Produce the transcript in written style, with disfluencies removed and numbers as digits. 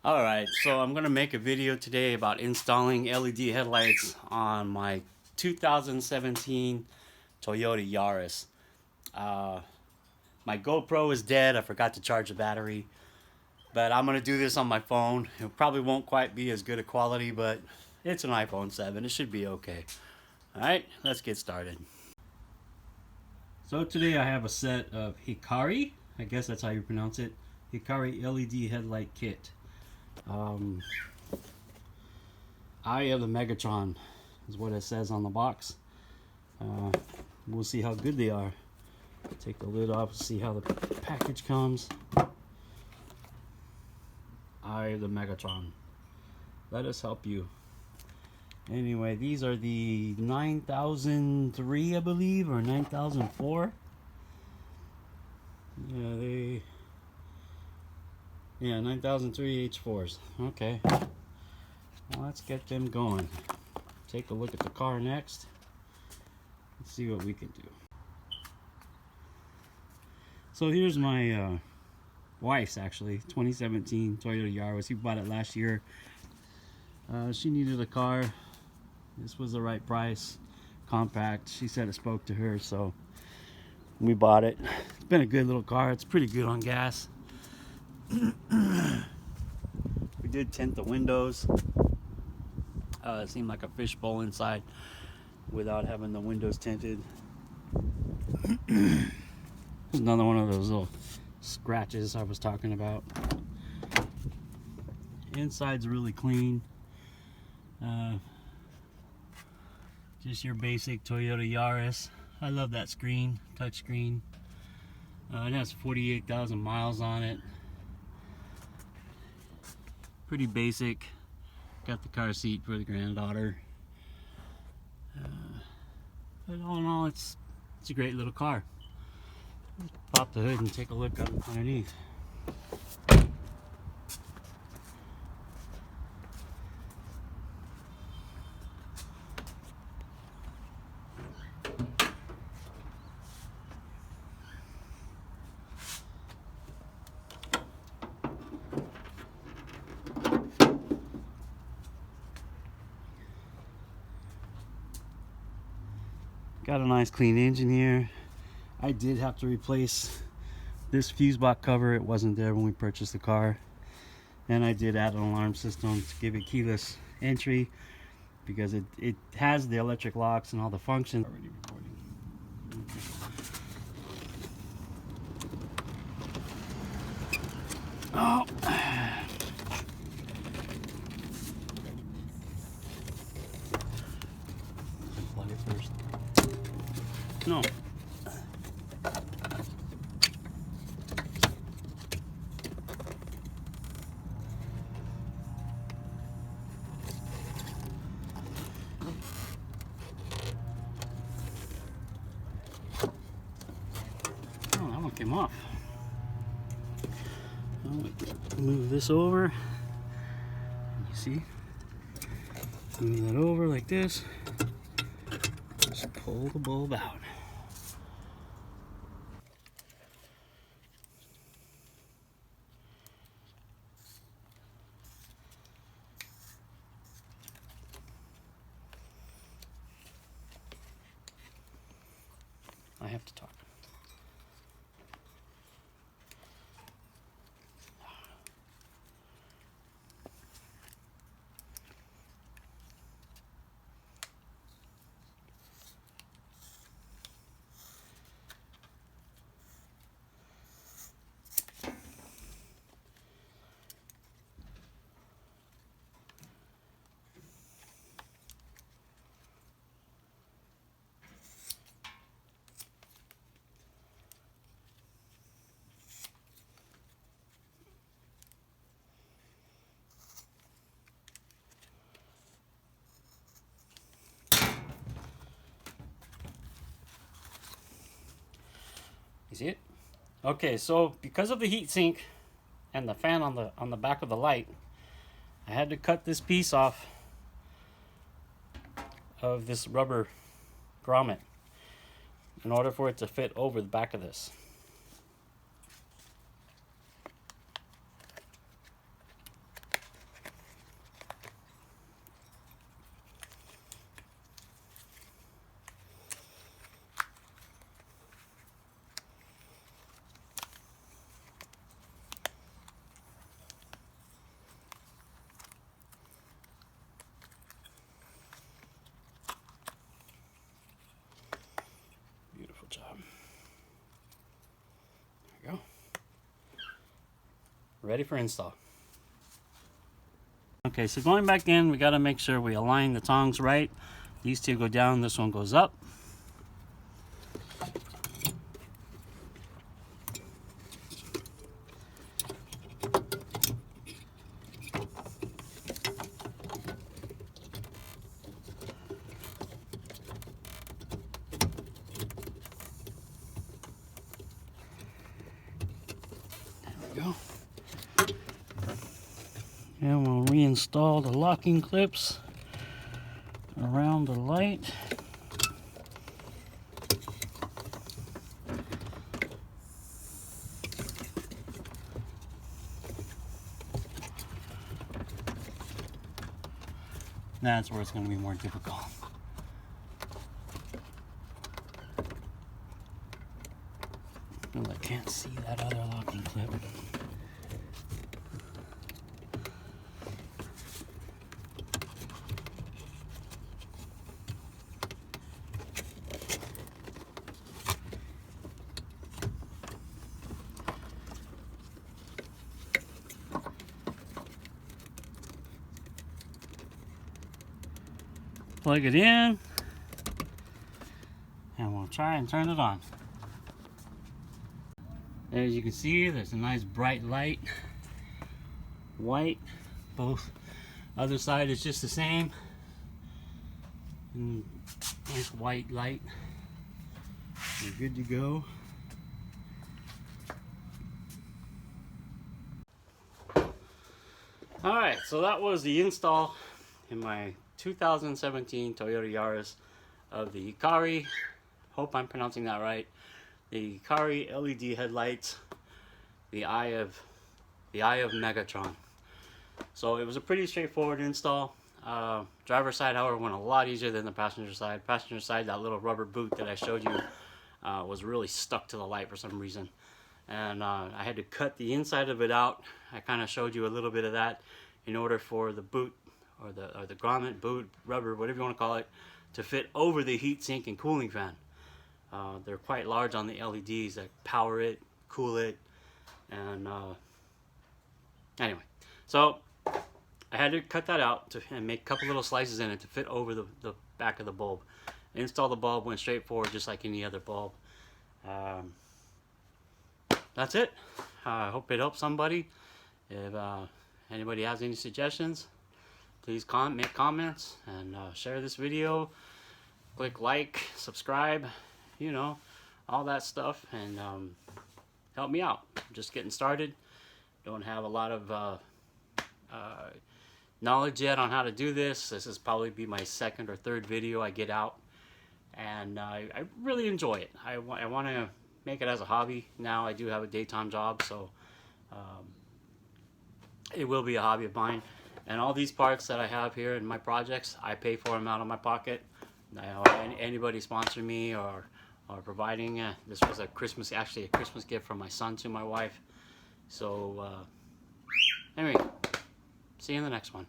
Alright, so I'm going to make a video today about installing LED headlights on my 2017 Toyota Yaris. My GoPro is dead. I forgot to charge the battery. But I'm going to do this on my phone. It probably won't quite be as good a quality, but it's an iPhone 7. It should be okay. Alright, let's get started. So today I have a set of HIKARI, I guess that's how you pronounce it, HIKARI LED headlight kit. Eye of the Megatron is what it says on the box. We'll see how good they are. Take the lid off, see how the package comes. Eye of the Megatron. Let us help you. Anyway, these are the 9003, I believe, or 9004. Yeah, 9003 H4s. Okay. Well, let's get them going. Take a look at the car next. Let's see what we can do. So here's my wife's, actually, 2017 Toyota Yaris. We bought it last year. She needed a car. This was the right price. Compact. She said it spoke to her, so we bought it. It's been a good little car. It's pretty good on gas. We did tint the windows. It seemed like a fishbowl inside without having the windows tinted. Another one of those little scratches I was talking about. Inside's really clean. Just your basic Toyota Yaris. I love that screen, touch screen. It has 48,000 miles on it. Pretty basic. Got the car seat for the granddaughter. But all in all, it's a great little car. Let's pop the hood and take a look underneath. Got a nice clean engine here. I did have to replace this fuse box cover. It wasn't there when we purchased the car. And I did add an alarm system to give it keyless entry because it has the electric locks and all the functions. Already recording. Oh. Plug it first. No. Oh, that one came off. Move this over. You see? Move that over like this. Just pull the bulb out. I have to talk. You see it? Okay, so because of the heat sink and the fan on the back of the light, I had to cut this piece off of this rubber grommet in order for it to fit over the back of this. ready for install. Okay, so going back in, we got to make sure we align the tongs right. These two go down, this one goes up. Go. And we'll reinstall the locking clips around the light. That's where it's going to be more difficult. Well, I can't see that other locking clip. Plug it in, and we'll try and turn it on. As you can see, there's a nice bright light, white. Both other side is just the same, and nice white light. We're good to go. All right, so that was the install in my 2017 Toyota Yaris of the HIKARI, hope I'm pronouncing that right, the HIKARI LED headlights, the eye of Megatron. So it was a pretty straightforward install. Driver's side, however, went a lot easier than the passenger side. Passenger side, that little rubber boot that I showed you was really stuck to the light for some reason, and I had to cut the inside of it out. I kind of showed you a little bit of that in order for the boot or the grommet, boot, rubber, whatever you want to call it, to fit over the heat sink and cooling fan. They're quite large on the LEDs that power it, cool it, and anyway, so I had to cut that out and make a couple little slices in it to fit over the back of the bulb. Install the bulb, went straight forward just like any other bulb. That's it. I hope it helps somebody. If anybody has any suggestions, please make comments and share this video. Click like, subscribe, you know, all that stuff, and help me out. I'm just getting started. Don't have a lot of knowledge yet on how to do this. This is probably be my second or third video I get out, and I really enjoy it. I want to make it as a hobby. Now I do have a daytime job, so it will be a hobby of mine. And all these parts that I have here in my projects, I pay for them out of my pocket. Anybody sponsoring me or providing. This was actually a Christmas gift from my son to my wife. So anyway, see you in the next one.